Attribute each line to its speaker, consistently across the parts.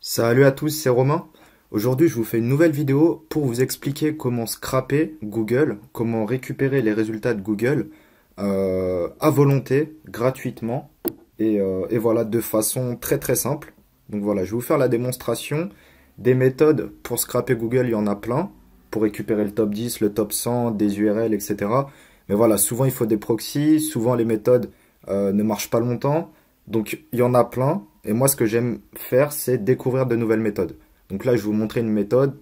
Speaker 1: Salut à tous, c'est Romain. Aujourd'hui, je vous fais une nouvelle vidéo pour vous expliquer comment scraper Google, comment récupérer les résultats de Google à volonté, gratuitement, et voilà, de façon très simple. Donc voilà, je vais vous faire la démonstration des méthodes pour scraper Google, il y en a plein, pour récupérer le top 10, le top 100, des URL, etc. Mais voilà, souvent il faut des proxys, souvent les méthodes ne marchent pas longtemps, donc il y en a plein. Et moi, ce que j'aime faire, c'est découvrir de nouvelles méthodes. Donc là, je vais vous montrer une méthode.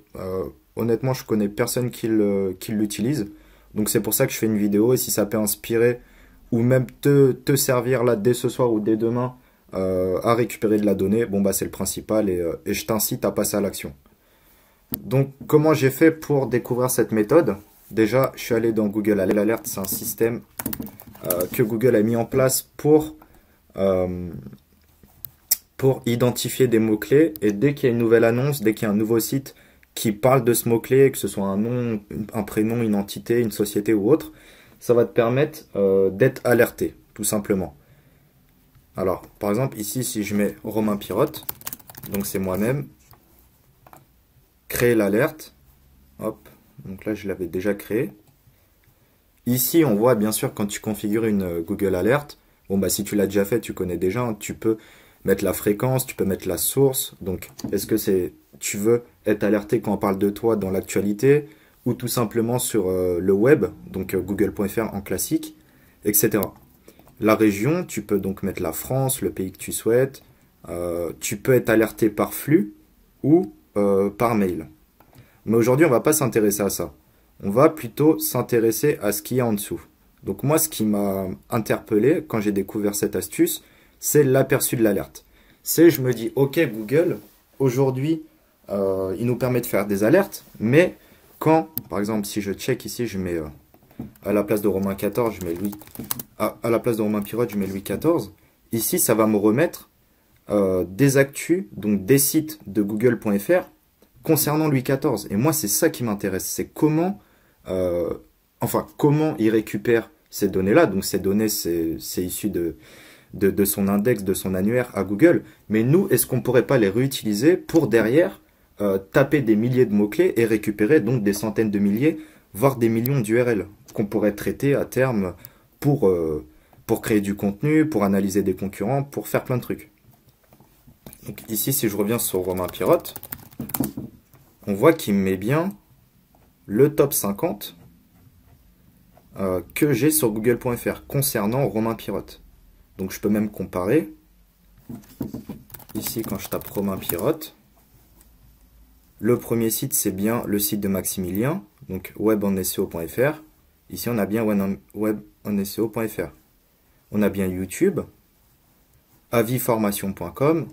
Speaker 1: Honnêtement, je connais personne qui l'utilise. Donc c'est pour ça que je fais une vidéo. Et si ça peut inspirer ou même te servir là dès ce soir ou dès demain à récupérer de la donnée, bon bah c'est le principal et je t'incite à passer à l'action. Donc comment j'ai fait pour découvrir cette méthode? Déjà, je suis allé dans Google Alert. C'est un système que Google a mis en place euh, pour identifier des mots-clés. Et dès qu'il y a une nouvelle annonce, dès qu'il y a un nouveau site qui parle de ce mot-clé, que ce soit un nom, un prénom, une entité, une société ou autre, ça va te permettre d'être alerté, tout simplement. Alors, par exemple, ici, si je mets Romain Pirotte, donc c'est moi-même, créer l'alerte, hop, donc là je l'avais déjà créé. Ici, on voit bien sûr quand tu configures une Google Alert, bon bah si tu l'as déjà fait, tu connais déjà, hein, tu peux mettre la fréquence, tu peux mettre la source. Donc, est-ce que tu veux être alerté quand on parle de toi dans l'actualité ou tout simplement sur le web, donc google.fr en classique, etc. La région, tu peux donc mettre la France, le pays que tu souhaites. Tu peux être alerté par flux ou par mail. Mais aujourd'hui, on ne va pas s'intéresser à ça. On va plutôt s'intéresser à ce qu'il y a en dessous. Donc moi, ce qui m'a interpellé quand j'ai découvert cette astuce, c'est l'aperçu de l'alerte. C'est, je me dis, ok Google, aujourd'hui, il nous permet de faire des alertes, mais quand, par exemple, si je check ici, je mets à la place de Romain 14, je mets Louis, à la place de Romain Pirotte, je mets Louis 14. Ici, ça va me remettre des actus, donc des sites de google.fr concernant Louis XIV. Et moi, c'est ça qui m'intéresse. C'est comment il récupère ces données-là. Donc ces données, c'est issu de son index, de son annuaire à Google. Mais nous, est-ce qu'on ne pourrait pas les réutiliser pour derrière taper des milliers de mots-clés et récupérer donc des centaines de milliers, voire des millions d'URL qu'on pourrait traiter à terme pour créer du contenu, pour analyser des concurrents, pour faire plein de trucs. Donc ici, si je reviens sur Romain Pirotte, on voit qu'il me met bien le top 50 que j'ai sur google.fr concernant Romain Pirotte. Donc je peux même comparer. Ici, quand je tape Romain Pirotte, le premier site, c'est bien le site de Maximilien, donc weboneseo.fr. Ici, on a bien weboneseo.fr. On a bien YouTube, avisformation.com.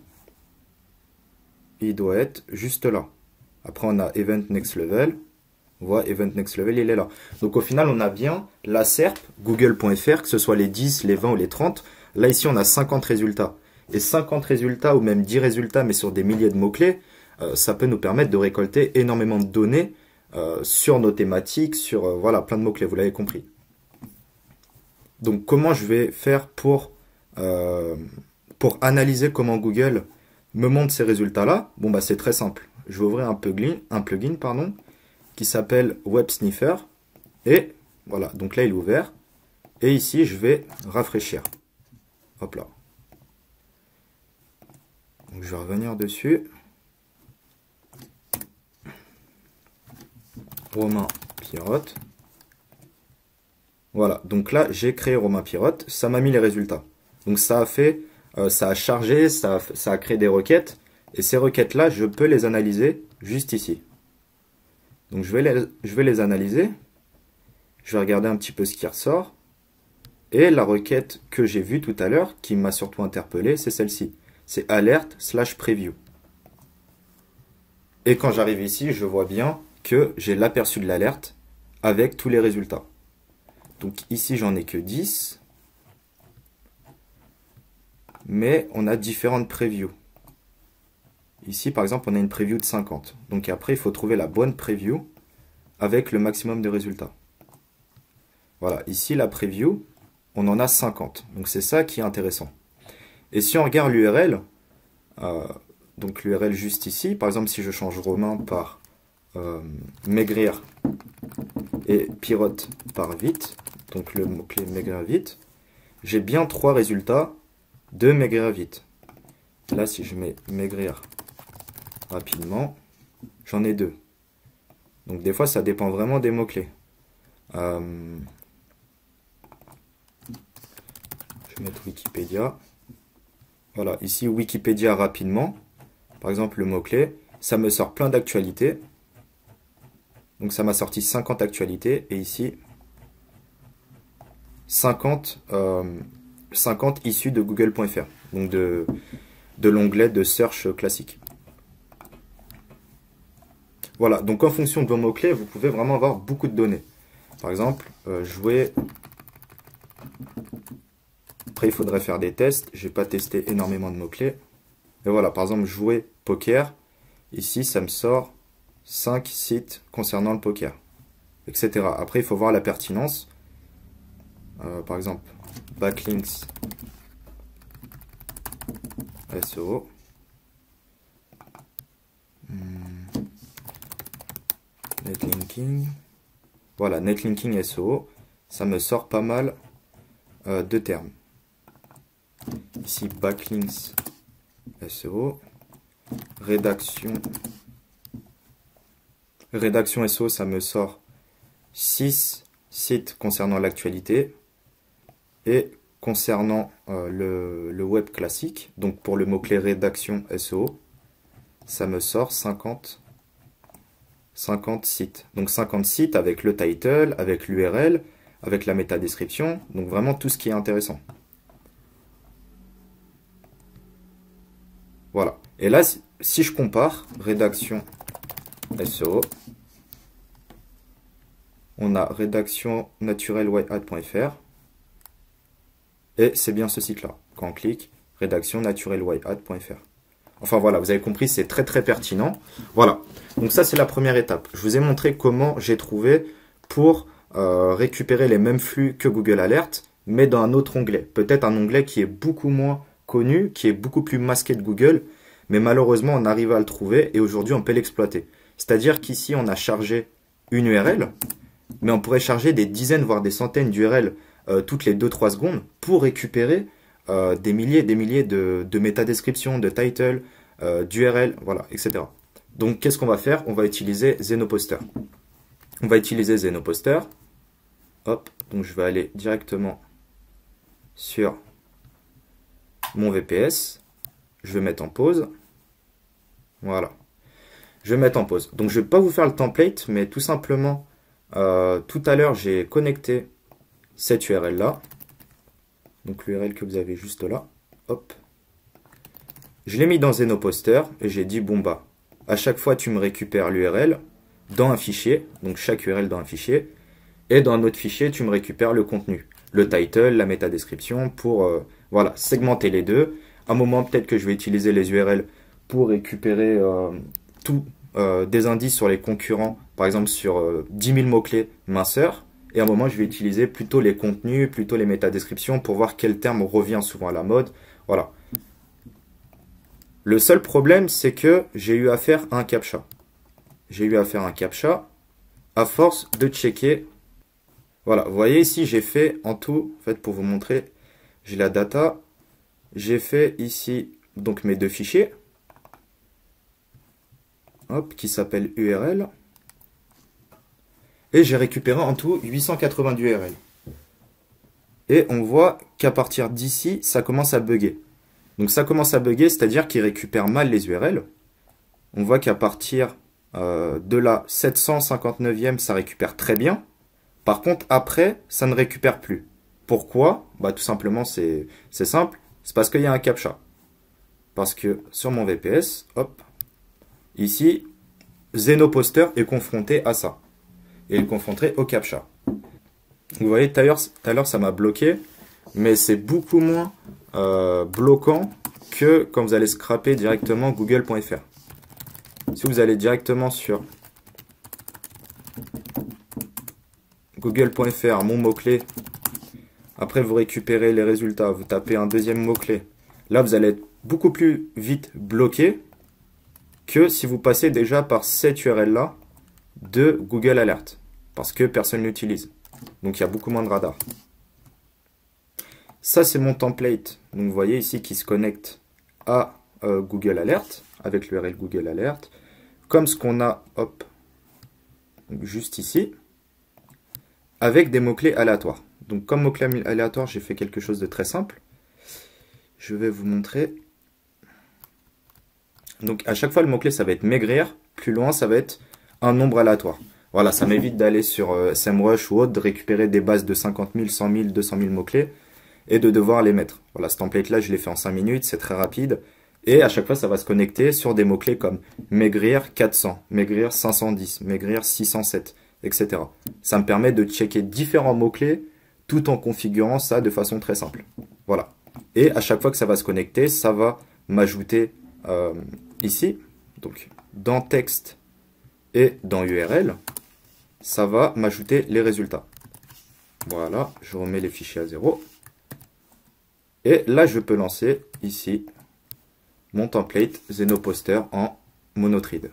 Speaker 1: Il doit être juste là. Après, on a Event Next Level. On voit Event Next Level, il est là. Donc au final, on a bien la SERP, google.fr, que ce soit les 10, les 20 ou les 30. Là, ici, on a 50 résultats. Et 50 résultats ou même 10 résultats, mais sur des milliers de mots-clés, ça peut nous permettre de récolter énormément de données sur nos thématiques, sur voilà, plein de mots-clés, vous l'avez compris. Donc comment je vais faire pour analyser comment Google me montre ces résultats-là? Bon, bah c'est très simple. Je vais ouvrir un plugin qui s'appelle Web Sniffer. Et voilà, donc là il est ouvert. Et ici je vais rafraîchir. Hop là. Donc je vais revenir dessus. Romain Pirotte. Voilà, donc là j'ai créé Romain Pirotte. Ça m'a mis les résultats. Donc ça a fait, ça a chargé, ça a créé des requêtes. Et ces requêtes-là, je peux les analyser juste ici. Donc je vais les analyser. Je vais regarder un petit peu ce qui ressort. Et la requête que j'ai vue tout à l'heure, qui m'a surtout interpellé, c'est celle-ci. C'est alert/preview. Et quand j'arrive ici, je vois bien que j'ai l'aperçu de l'alerte avec tous les résultats. Donc ici, j'en ai que 10. Mais on a différentes previews. Ici, par exemple, on a une preview de 50. Donc après, il faut trouver la bonne preview avec le maximum de résultats. Voilà, ici, la preview, on en a 50. Donc c'est ça qui est intéressant. Et si on regarde l'URL, donc l'URL juste ici. Par exemple, si je change Romain par maigrir et Pirote par vite, donc le mot-clé maigrir vite, j'ai bien 3 résultats de maigrir vite. Là, si je mets maigrir rapidement, j'en ai 2. Donc des fois, ça dépend vraiment des mots-clés. Je vais mettre Wikipédia. Voilà, ici Wikipédia rapidement. Par exemple, le mot-clé, ça me sort plein d'actualités. Donc ça m'a sorti 50 actualités. Et ici, 50 issues de google.fr. Donc de l'onglet de search classique. Voilà, donc en fonction de vos mots-clés, vous pouvez vraiment avoir beaucoup de données. Par exemple, jouer. Après, il faudrait faire des tests. Je n'ai pas testé énormément de mots-clés. Et voilà, par exemple, jouer poker. Ici, ça me sort 5 sites concernant le poker, etc. Après, il faut voir la pertinence. Par exemple, backlinks SEO. Netlinking. Voilà, netlinking SEO. Ça me sort pas mal de termes. Ici, backlinks SEO. Rédaction SEO, ça me sort 6 sites concernant l'actualité. Et concernant le web classique, donc pour le mot-clé rédaction SEO, ça me sort 50 sites. Donc 50 sites avec le title, avec l'URL, avec la métadescription, donc vraiment tout ce qui est intéressant. Voilà. Et là, si je compare rédaction SEO, on a rédaction naturelwhyad.fr et c'est bien ce site-là. Quand on clique, rédaction naturelwhyad.fr. Enfin voilà, vous avez compris, c'est très très pertinent. Voilà, donc ça c'est la première étape. Je vous ai montré comment j'ai trouvé pour récupérer les mêmes flux que Google Alert, mais dans un autre onglet. Peut-être un onglet qui est beaucoup moins connu, qui est beaucoup plus masqué de Google, mais malheureusement on arrive à le trouver et aujourd'hui on peut l'exploiter. C'est-à-dire qu'ici on a chargé une URL, mais on pourrait charger des dizaines voire des centaines d'URL toutes les 2-3 secondes pour récupérer des milliers de métadescriptions, de title, d'URL, voilà, etc. Donc qu'est-ce qu'on va faire? On va utiliser Zenoposter. On va utiliser Zenoposter. Hop, donc je vais aller directement sur mon VPS. Je vais mettre en pause. Voilà. Je vais mettre en pause. Donc je ne vais pas vous faire le template, mais tout simplement, tout à l'heure, j'ai connecté cette URL là. Donc l'URL que vous avez juste là. Hop. Je l'ai mis dans Zenoposter et j'ai dit, bon bah, à chaque fois tu me récupères l'URL dans un fichier, donc chaque URL dans un fichier, et dans un autre fichier tu me récupères le contenu, le title, la métadescription, pour voilà, segmenter les deux. À un moment peut-être que je vais utiliser les URL pour récupérer des indices sur les concurrents, par exemple sur 10 000 mots-clés minceurs. Et à un moment, je vais utiliser plutôt les contenus, plutôt les métadescriptions pour voir quel terme revient souvent à la mode. Voilà. Le seul problème, c'est que j'ai eu à faire un CAPTCHA. J'ai eu à faire un CAPTCHA à force de checker. Voilà, vous voyez ici, j'ai fait en tout, en fait, pour vous montrer, j'ai la data. J'ai fait ici donc mes 2 fichiers. Hop, qui s'appellent URL. Et j'ai récupéré en tout 890 URL. Et on voit qu'à partir d'ici, ça commence à bugger. Donc ça commence à bugger, c'est-à-dire qu'il récupère mal les URL. On voit qu'à partir de la 759e, ça récupère très bien. Par contre, après, ça ne récupère plus. Pourquoi? Bah, tout simplement, c'est simple. C'est parce qu'il y a un CAPTCHA. Parce que sur mon VPS, hop, ici, Zenoposter est confronté à ça. Et il est confronté au CAPTCHA. Vous voyez, tout à l'heure, ça m'a bloqué, mais c'est beaucoup moins bloquant que quand vous allez scraper directement google.fr. Si vous allez directement sur google.fr, mon mot-clé, après vous récupérez les résultats, vous tapez un deuxième mot-clé, là vous allez être beaucoup plus vite bloqué que si vous passez déjà par cette URL-là de Google Alert, parce que personne ne l'utilise. Donc il y a beaucoup moins de radars. Ça, c'est mon template. Donc vous voyez ici qui se connecte à Google Alert, avec l'URL Google Alert, comme ce qu'on a, hop, juste ici, avec des mots-clés aléatoires. Donc comme mots-clés aléatoires, j'ai fait quelque chose de très simple. Je vais vous montrer. Donc à chaque fois, le mot-clé, ça va être maigrir. Plus loin, ça va être un nombre aléatoire. Voilà, ça m'évite d'aller sur SEMrush ou autre, de récupérer des bases de 50 000, 100 000, 200 000 mots-clés et de devoir les mettre. Voilà, ce template-là, je l'ai fait en 5 minutes, c'est très rapide. Et à chaque fois, ça va se connecter sur des mots-clés comme maigrir 400, maigrir 510, maigrir 607, etc. Ça me permet de checker différents mots-clés tout en configurant ça de façon très simple. Voilà. Et à chaque fois que ça va se connecter, ça va m'ajouter ici, donc dans texte et dans URL, ça va m'ajouter les résultats. Voilà, je remets les fichiers à 0. Et là, je peux lancer ici mon template Zenoposter en monothread.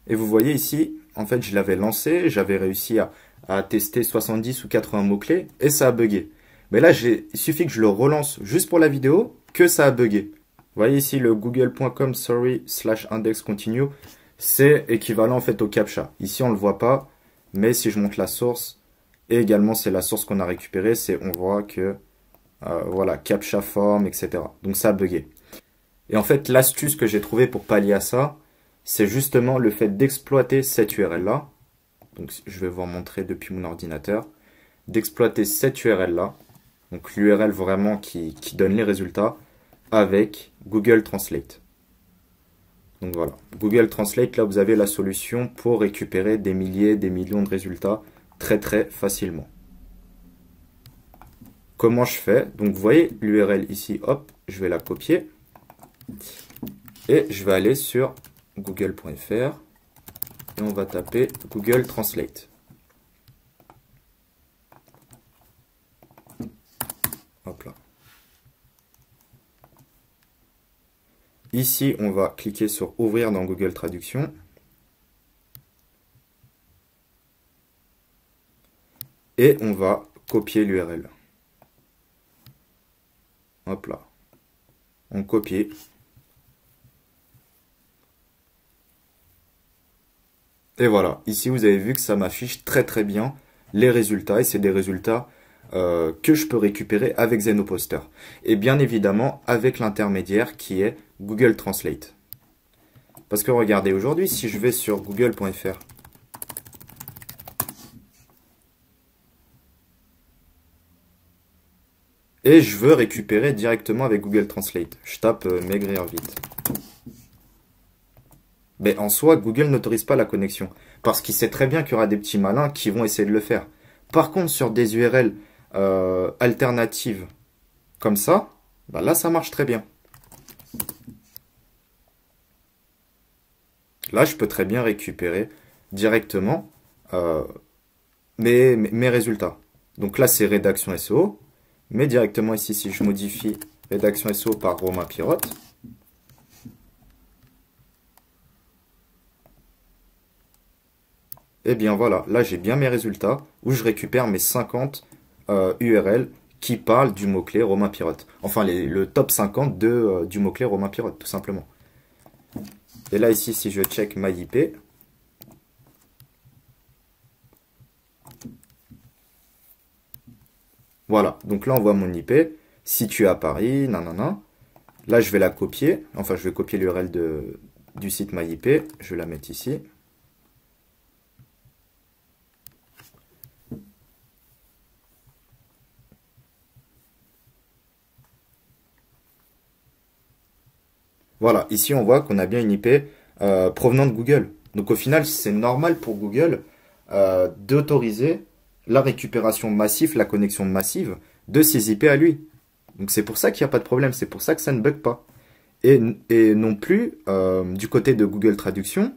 Speaker 1: Et vous voyez ici, en fait, je l'avais lancé, j'avais réussi à tester 70 ou 80 mots-clés et ça a bugué. Mais là, il suffit que je le relance juste pour la vidéo que ça a bugué. Vous voyez ici le google.com sorry/index continue, c'est équivalent en fait au CAPTCHA. Ici, on ne le voit pas, mais si je monte la source, et également c'est la source qu'on a récupérée, on voit que voilà, CAPTCHA form, etc. Donc ça a bugué. Et en fait, l'astuce que j'ai trouvée pour pallier à ça, c'est justement le fait d'exploiter cette URL-là. Donc je vais vous montrer depuis mon ordinateur. D'exploiter cette URL-là. Donc l'URL vraiment qui donne les résultats avec Google Translate. Donc voilà, Google Translate, là vous avez la solution pour récupérer des milliers, des millions de résultats très très facilement. Comment je fais? Donc vous voyez l'URL ici, hop, je vais la copier et je vais aller sur google.fr et on va taper Google Translate. Hop là. Ici, on va cliquer sur ouvrir dans Google Traduction. Et on va copier l'URL. Hop là. On copie. Et voilà. Ici, vous avez vu que ça m'affiche très très bien les résultats. Et c'est des résultats que je peux récupérer avec Zenoposter. Et bien évidemment, avec l'intermédiaire qui est Google Translate. Parce que regardez, aujourd'hui, si je vais sur google.fr, et je veux récupérer directement avec Google Translate. Je tape maigrir vite. Mais en soi, Google n'autorise pas la connexion. Parce qu'il sait très bien qu'il y aura des petits malins qui vont essayer de le faire. Par contre, sur des URL alternatives comme ça, bah là, ça marche très bien. Là, je peux très bien récupérer directement mes résultats. Donc là, c'est rédaction SEO. Mais directement ici, si je modifie rédaction SEO par Romain Pirotte, et bien voilà, là j'ai bien mes résultats où je récupère mes 50 URL qui parlent du mot-clé Romain Pirotte. Enfin, le top 50 du mot-clé Romain Pirotte, tout simplement. Et là ici, si je check MyIP, voilà, donc là on voit mon IP, situé à Paris, nanana. Là je vais la copier, enfin je vais copier l'URL du site MyIP, je vais la mettre ici. Voilà, ici on voit qu'on a bien une IP provenant de Google. Donc au final, c'est normal pour Google d'autoriser la récupération massive, la connexion massive de ces IP à lui. Donc c'est pour ça qu'il n'y a pas de problème, c'est pour ça que ça ne bug pas. Et non plus, du côté de Google Traduction,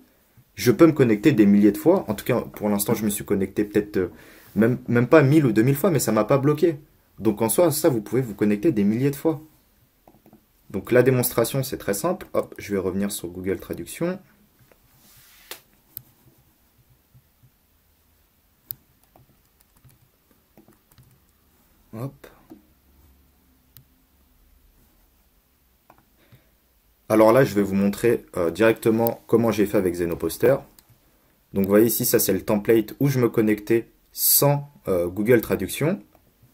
Speaker 1: je peux me connecter des milliers de fois. En tout cas, pour l'instant, je me suis connecté peut-être même pas 1000 ou 2000 fois, mais ça ne m'a pas bloqué. Donc en soi, ça, vous pouvez vous connecter des milliers de fois. Donc la démonstration, c'est très simple. Hop, je vais revenir sur Google Traduction. Hop. Alors là, je vais vous montrer directement comment j'ai fait avec Zenoposter. Donc vous voyez ici, ça c'est le template où je me connectais sans Google Traduction.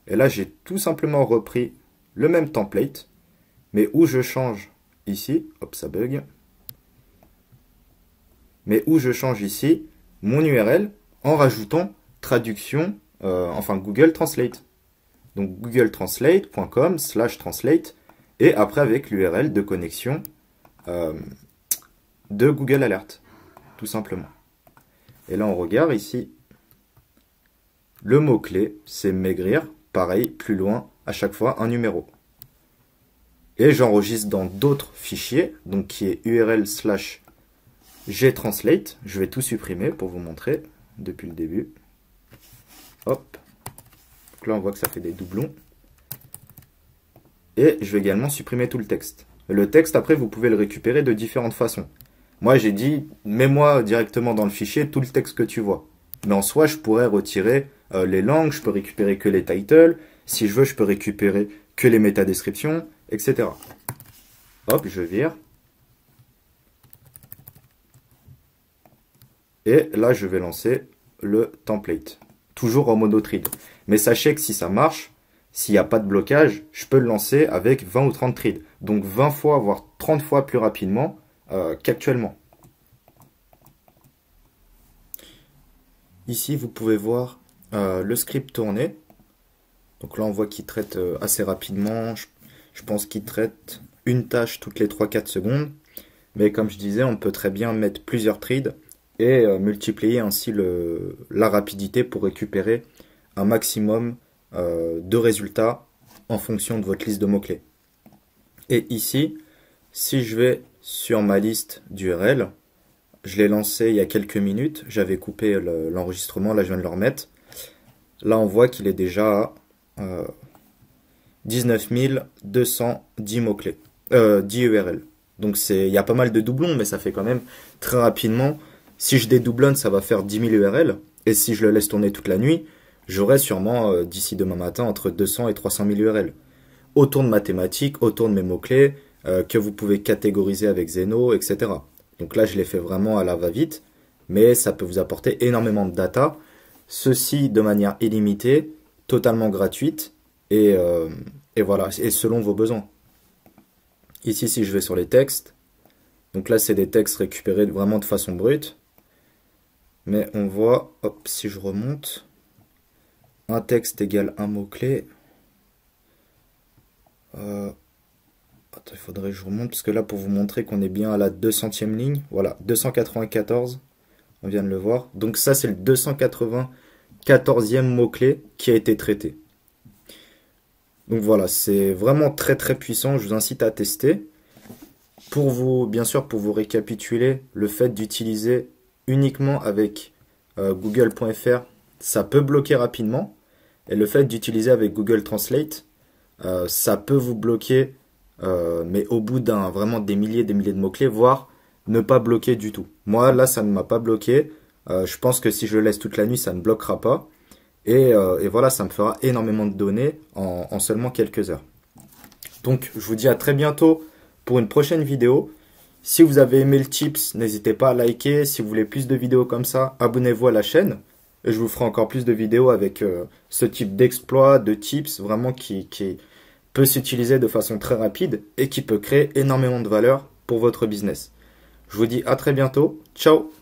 Speaker 1: Et là, j'ai tout simplement repris le même template, mais où je change ici, hop, ça bug, mais où je change ici mon URL en rajoutant traduction, enfin Google Translate. Donc googletranslate.com/translate et après avec l'URL de connexion de Google Alert, tout simplement. Et là, on regarde ici, le mot-clé, c'est maigrir, pareil, plus loin, à chaque fois, un numéro. Et j'enregistre dans d'autres fichiers, donc qui est URL/gtranslate. Je vais tout supprimer pour vous montrer depuis le début. Hop. Donc là, on voit que ça fait des doublons. Et je vais également supprimer tout le texte. Le texte, après, vous pouvez le récupérer de différentes façons. Moi, j'ai dit, mets-moi directement dans le fichier tout le texte que tu vois. Mais en soi, je pourrais retirer les langues, je peux récupérer que les titles. Si je veux, je peux récupérer que les métadescriptions, etc. Hop, je vire. Et là, je vais lancer le template. Toujours en mono-thread. Mais sachez que si ça marche, s'il n'y a pas de blocage, je peux le lancer avec 20 ou 30 threads. Donc 20 fois, voire 30 fois plus rapidement qu'actuellement. Ici, vous pouvez voir le script tourner. Donc là, on voit qu'il traite assez rapidement. Je pense qu'il traite une tâche toutes les 3-4 secondes. Mais comme je disais, on peut très bien mettre plusieurs threads et multiplier ainsi la rapidité pour récupérer un maximum de résultats en fonction de votre liste de mots-clés. Et ici, si je vais sur ma liste d'URL, je l'ai lancé il y a quelques minutes, j'avais coupé l'enregistrement, là je viens de le remettre. Là on voit qu'il est déjà à 19 210 mots-clés, 10 URL. Donc il y a pas mal de doublons, mais ça fait quand même très rapidement. Si je dédoublonne, ça va faire 10 000 URL. Et si je le laisse tourner toute la nuit, j'aurai sûrement d'ici demain matin entre 200 et 300 000 URL. Autour de mathématiques, autour de mes mots-clés, que vous pouvez catégoriser avec Zeno, etc. Donc là, je l'ai fait vraiment à la va-vite, mais ça peut vous apporter énormément de data. Ceci de manière illimitée, totalement gratuite, et voilà, et selon vos besoins. Ici, si je vais sur les textes, donc là, c'est des textes récupérés vraiment de façon brute. Mais on voit, hop, si je remonte, un texte égale un mot-clé. Attends, il faudrait que je remonte, parce que là, pour vous montrer qu'on est bien à la 200e ligne, voilà, 294, on vient de le voir. Donc ça, c'est le 294e mot-clé qui a été traité. Donc voilà, c'est vraiment très très puissant, je vous incite à tester. Pour vous, bien sûr, pour vous récapituler, le fait d'utiliser uniquement avec Google.fr, ça peut bloquer rapidement. Et le fait d'utiliser avec Google Translate, ça peut vous bloquer, mais au bout vraiment des milliers de mots-clés, voire ne pas bloquer du tout. Moi, là, ça ne m'a pas bloqué. Je pense que si je le laisse toute la nuit, ça ne bloquera pas. Et voilà, ça me fera énormément de données en seulement quelques heures. Donc, je vous dis à très bientôt pour une prochaine vidéo. Si vous avez aimé le tips, n'hésitez pas à liker. Si vous voulez plus de vidéos comme ça, abonnez-vous à la chaîne. Et je vous ferai encore plus de vidéos avec ce type d'exploit, de tips, vraiment qui peut s'utiliser de façon très rapide et qui peut créer énormément de valeur pour votre business. Je vous dis à très bientôt. Ciao!